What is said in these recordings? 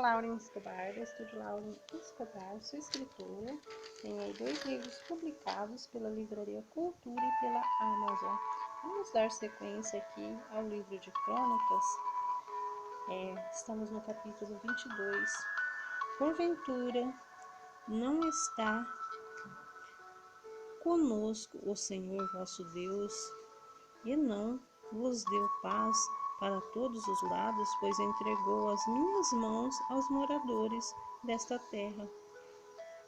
Lauren Escobar, do Estúdio Lauren Escobar, sou escritora, tenho aí 2 livros publicados pela Livraria Cultura e pela Amazon. Vamos dar sequência aqui ao livro de Crônicas. Estamos no capítulo 22. Porventura, não está conosco o Senhor vosso Deus, e não vos deu paz para todos os lados, pois entregou as minhas mãos aos moradores desta terra,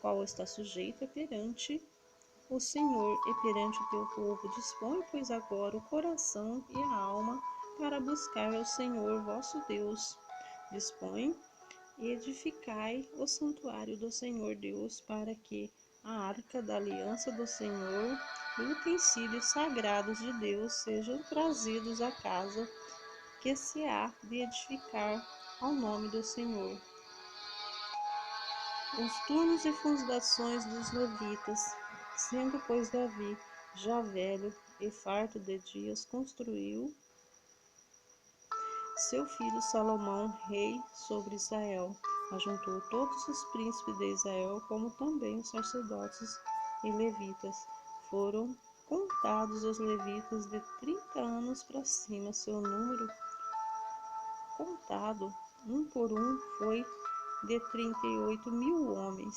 qual está sujeita perante o Senhor e perante o teu povo. Dispõe, pois, agora o coração e a alma para buscar ao Senhor vosso Deus. Dispõe e edificai o santuário do Senhor Deus, para que a arca da aliança do Senhor e utensílios sagrados de Deus sejam trazidos à casa que se há de edificar ao nome do Senhor. Os turnos e fundações dos levitas, sendo, pois, Davi já velho e farto de dias, construiu seu filho Salomão, rei sobre Israel. Ajuntou todos os príncipes de Israel, como também os sacerdotes e levitas. Foram contados os levitas de 30 anos para cima. Seu número contado, um por um, foi de 38.000 homens.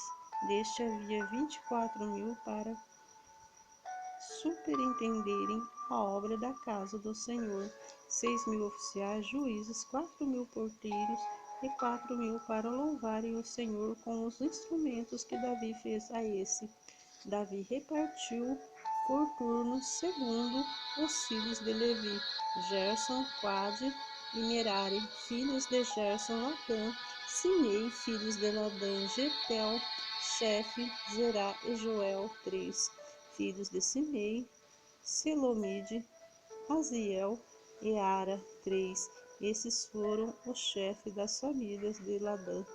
Deste havia 24.000 para superintenderem a obra da casa do Senhor, 6.000 oficiais, juízes, 4.000 porteiros e 4.000 para louvarem o Senhor com os instrumentos que Davi fez a esse. Davi repartiu por turnos, segundo os filhos de Levi, Gerson, Quade e Merari, filhos de Gerson, Ladã, Simei, filhos de Ladã, Getel, Chefe, Zerá e Joel, 3. Filhos de Simei, Selomide, Aziel e Ara, 3. Esses foram os chefes das famílias de Ladã.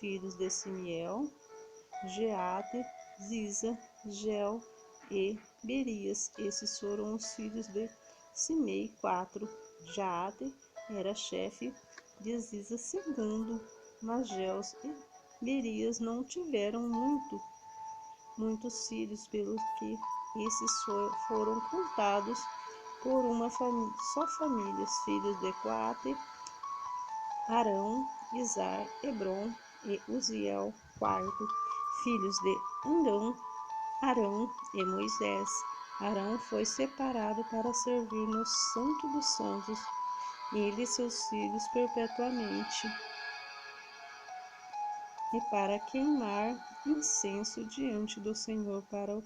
Filhos de Simiel, Geate, Ziza, Gel e Berias. Esses foram os filhos de Simei, 4. Jaate era chefe de Ziza, segundo, mas Gels e Berias não tiveram muitos filhos, pelo que esses foram contados por uma só família. Filhos de Coate, Arão, Izar, Hebron e Uziel, 4. Filhos de Andão, Arão e Moisés. Arão foi separado para servir no Santo dos Santos, ele e seus filhos perpetuamente, e para queimar incenso diante do Senhor, para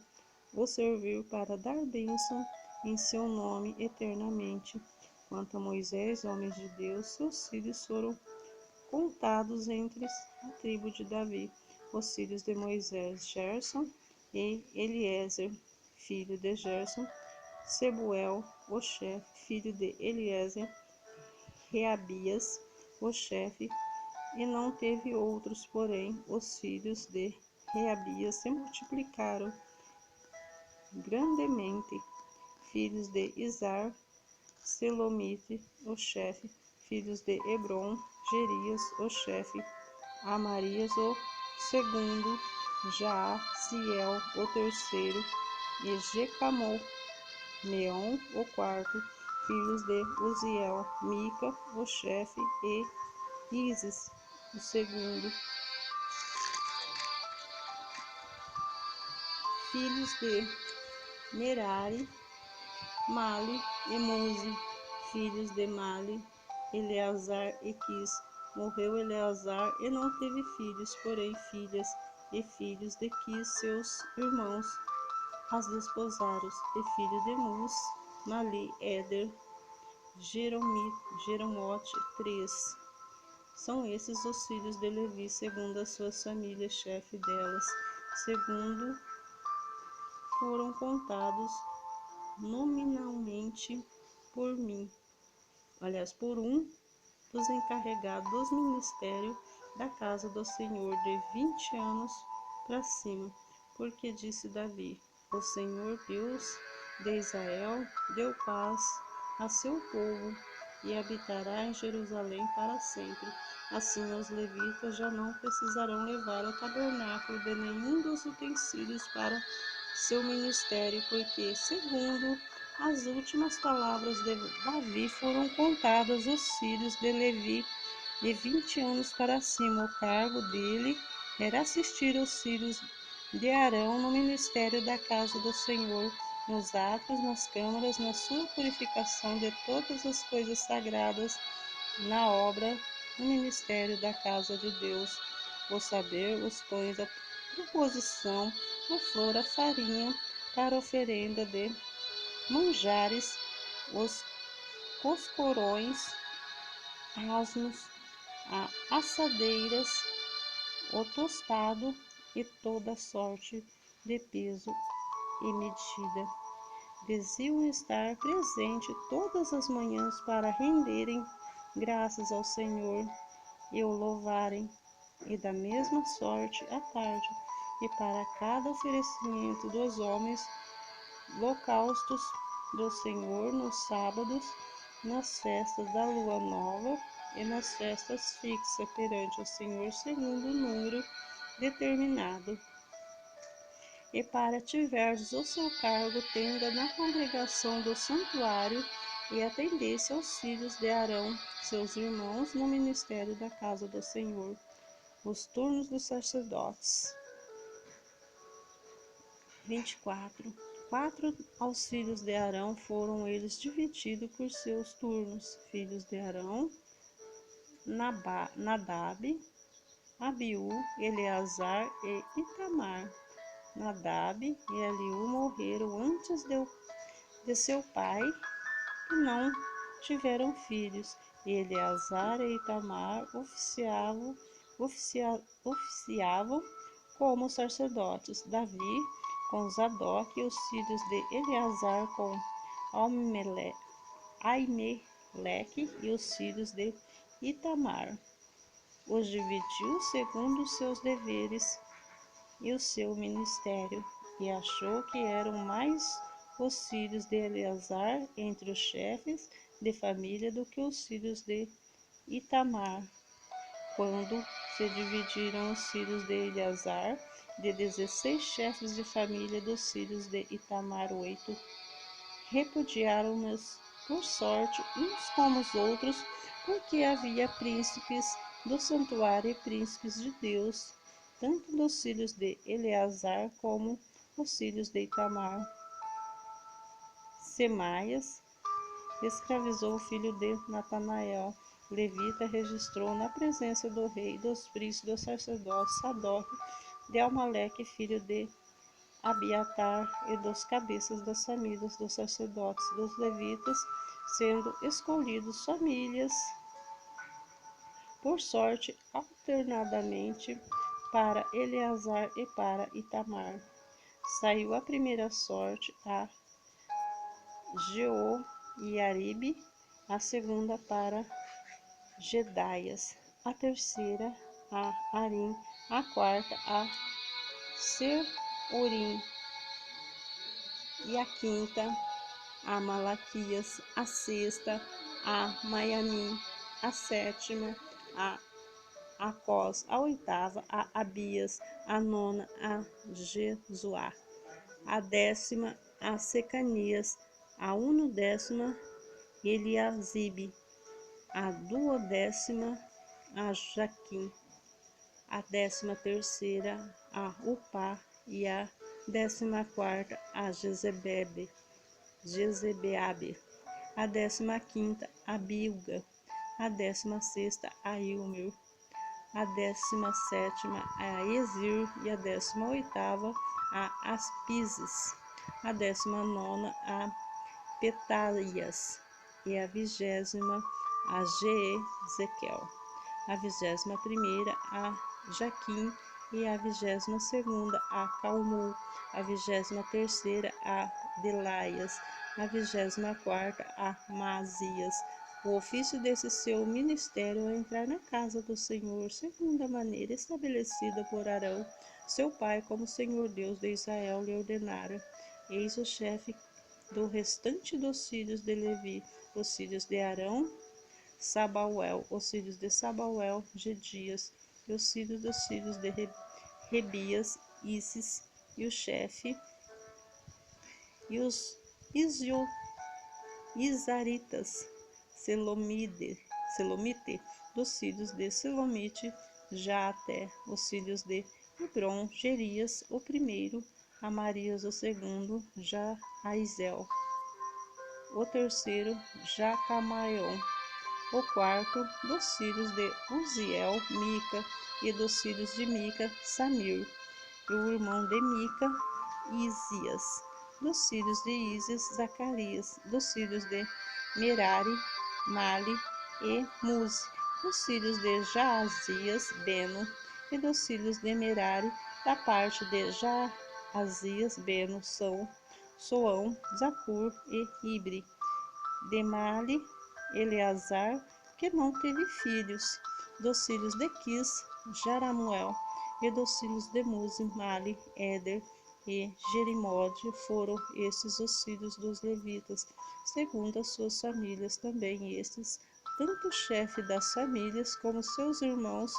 o servir, para dar bênção em seu nome eternamente. Quanto a Moisés, homem de Deus, seus filhos foram contados entre a tribo de Davi. Os filhos de Moisés, Gerson e Eliezer, filho de Gerson, Sebuel, o chefe, filho de Eliezer, Reabias, o chefe, e não teve outros, porém os filhos de Reabias se multiplicaram grandemente. Filhos de Izar, Selomite, o chefe, filhos de Hebron, Gerias, o chefe, Amarias, o segundo, Jaaziel, o terceiro, e Jecamol, Meon, o quarto, filhos de Uziel, Mica, o chefe, e Isis, o segundo. Filhos de Merari, Mali e Muzi, filhos de Mali, Eleazar e Quis. Morreu Eleazar e não teve filhos, porém filhas, e filhos de Quis, seus irmãos, as desposaram. E filho de Mus, Mali, Éder, Jeromote, 3. São esses os filhos de Levi, segundo as suas famílias, chefe delas, segundo foram contados nominalmente por um dos encarregados dos ministérios da casa do Senhor, de 20 anos para cima, porque disse Davi: o Senhor Deus de Israel deu paz a seu povo, e habitará em Jerusalém para sempre. Assim, os levitas já não precisarão levar ao tabernáculo de nenhum dos utensílios para seu ministério, porque, segundo as últimas palavras de Davi, foram contados os filhos de Levi de 20 anos para cima. O cargo dele era assistir os filhos de Arão no ministério da casa do Senhor, nos atos, nas câmaras, na sua purificação de todas as coisas sagradas, na obra, no ministério da casa de Deus, o saber, os pães, a proposição, a flor, a farinha, para oferenda de manjares, os coscorões, asmos, assadeiras, o tostado e toda sorte de peso e medida. Deviam estar presente todas as manhãs para renderem graças ao Senhor e o louvarem, e da mesma sorte à tarde, e para cada oferecimento dos homens, holocaustos do Senhor nos sábados, nas festas da lua nova e nas festas fixas perante o Senhor segundo o número determinado. E para tiverdes o seu cargo, tenda na congregação do santuário e atendesse aos filhos de Arão, seus irmãos, no ministério da casa do Senhor, os turnos dos sacerdotes. 24. Quatro aos filhos de Arão foram eles divididos por seus turnos. Filhos de Arão: Nadab, Abiú, Eleazar e Itamar. Nadab e Abiú morreram antes de seu pai e não tiveram filhos. E Eleazar e Itamar oficiavam como sacerdotes. Davi com Zadok e os filhos de Eleazar com Aimeleque e os filhos de Itamar. Os dividiu segundo os seus deveres e o seu ministério, e achou que eram mais os filhos de Eleazar entre os chefes de família do que os filhos de Itamar. Quando se dividiram os filhos de Eleazar, de 16 chefes de família dos filhos de Itamar, 8, repudiaram-nos por sorte uns como os outros, porque havia príncipes do santuário e príncipes de Deus, tanto dos filhos de Eleazar como os filhos de Itamar. Semaias escravizou o filho de Natanael. Levita registrou na presença do rei, dos príncipes, dos sacerdotes, Sadoc, de Amaleque, filho de Abiatar, e dos cabeças das famílias dos sacerdotes, dos levitas, sendo escolhidos famílias por sorte alternadamente para Eleazar e para Itamar. Saiu a primeira sorte a Jeoiaribe, a segunda para Jedaias, a terceira a Arim, a quarta a Seorim e a quinta a Malaquias, a sexta a Maiamim, a sétima a Acós, a oitava a Abias, a nona a Jesuá, a décima a Secanias, a undécima Eliasibe, a duodécima a Jaquim, a 13ª a Upá e a 14ª a Jezebeabe, a 15ª a Bilga, a 16ª a Ilmer, a 17ª a Ezir e a 18ª a Aspises, a 19ª a Petalias e a 20ª a Jeezequel, a 21ª a Jaquim e a 22ª a Calmu, a 23ª a Delaias, a 24ª a Mazias. O ofício desse seu ministério é entrar na casa do Senhor, segundo a maneira estabelecida por Arão, seu pai, como o Senhor Deus de Israel lhe ordenara. Eis o chefe do restante dos filhos de Levi, os filhos de Arão, Sabauel, os filhos de Sabauel, Gedias, e os filhos dos filhos de Rebias, Isis, e o chefe, e os Isaritas, Selomite, dos filhos de Selomite, Jaaté, os filhos de Hebron, Gerias, o primeiro, Amarias, o segundo, Jaaizel, o terceiro, Jacamaion, o quarto, dos filhos de Uziel, Mica, e dos filhos de Mica, Samir, e o irmão de Mica, Isias, dos filhos de Isias, Zacarias, dos filhos de Merari, Mali e Muzi, dos filhos de Jaazias, Beno, e dos filhos de Merari, da parte de Jaazias, Beno, Soão, Zacur e Ibre, de Mali, Eleazar, que não teve filhos, dos filhos de Quis, Jaramuel, e dos filhos de Muzi, Mali, Éder e Jerimode, foram estes os filhos dos levitas, segundo as suas famílias, também estes, tanto o chefe das famílias como seus irmãos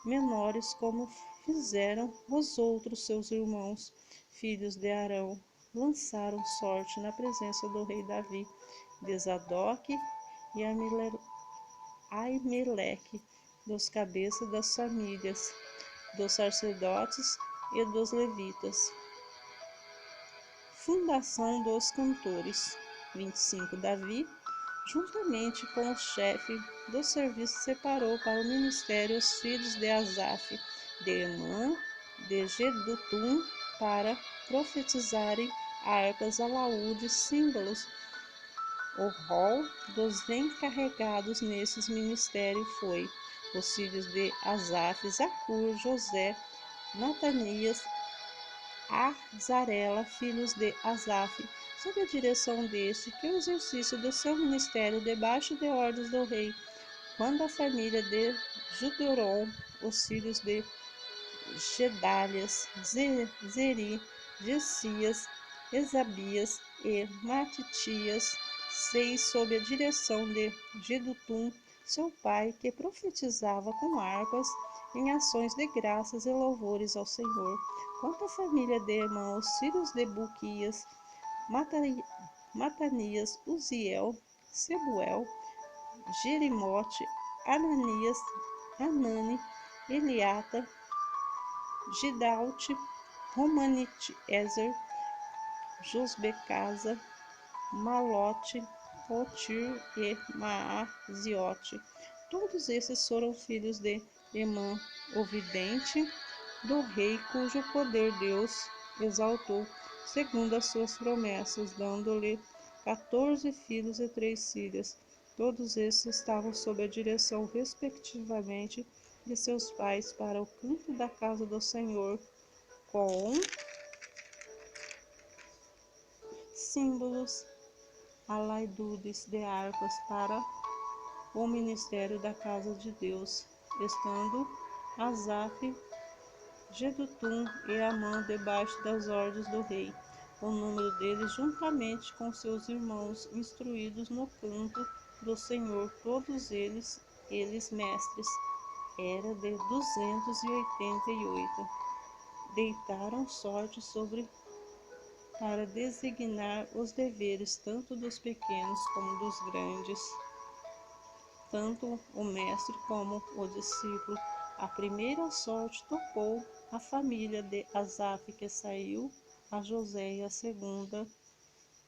menores, como fizeram os outros seus irmãos, filhos de Arão, lançaram sorte na presença do rei Davi, de Zadok e Aimeleque, dos cabeças das famílias, dos sacerdotes e dos levitas. Fundação dos cantores. 25. Davi, juntamente com o chefe do serviço, separou para o ministério os filhos de Asaf, de Emã, de Jedutum, para profetizarem harpas, alaúdes, símbolos. O rol dos encarregados nesses ministérios foi os filhos de Asaf, Zacur, José, Natanias, Azarela, filhos de Asaf, sob a direção deste, que o exercício do seu ministério debaixo de ordens do rei. Quando a família de Judorom, os filhos de Gedalias, Zeri, Jessias, Esabias e Matitias, 6, sob a direção de Jedutum, seu pai, que profetizava com harpas em ações de graças e louvores ao Senhor. Quanto à família de Emã, os filhos de Buquias, Matanias, Uziel, Sebuel, Jerimote, Ananias, Anani, Eliata, Gidalte, Romanite-Ezer, Josbecasa, Malote, Otir e Maaziote. Todos esses foram filhos de Emã, o vidente do rei, cujo poder Deus exaltou, segundo as suas promessas, dando-lhe 14 filhos e 3 filhas. Todos esses estavam sob a direção, respectivamente, de seus pais para o canto da casa do Senhor, com símbolos, alaidudes de harpas para o ministério da casa de Deus, estando Asaf, Jedutum e Amã debaixo das ordens do rei. O número deles, juntamente com seus irmãos, instruídos no canto do Senhor, todos eles mestres, era de 288. Deitaram sorte sobre para designar os deveres tanto dos pequenos como dos grandes, tanto o mestre como o discípulo. A primeira sorte tocou a família de Asaf, que saiu a José, e a segunda,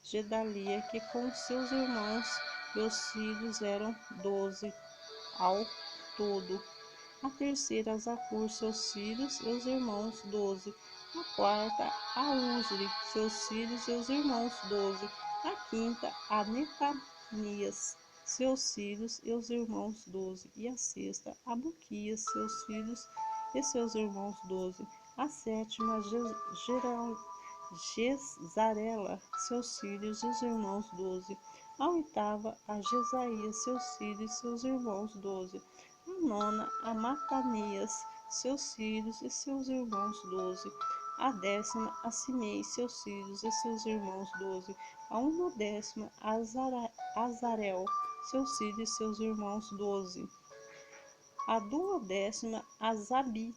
Gedalia, que com seus irmãos e os filhos eram 12 ao todo. A terceira, Zacur, seus filhos e os irmãos, 12. A quarta, a Uzri, seus filhos e os irmãos, 12. A quinta, a Netanias, seus filhos e os irmãos, 12. E a sexta, a Buquias, seus filhos e seus irmãos, 12. A sétima, Jezarela, seus filhos e os irmãos, 12. A oitava, a Jesaías, seus filhos e seus irmãos, 12. A nona, a Matanias, seus filhos e seus irmãos, 12. A décima, a Simei, seus filhos e seus irmãos, 12. A undécima, a Azarel, seus filhos e seus irmãos, 12. A 12ª, Asabias,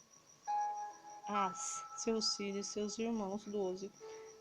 seus filhos e seus irmãos, 12.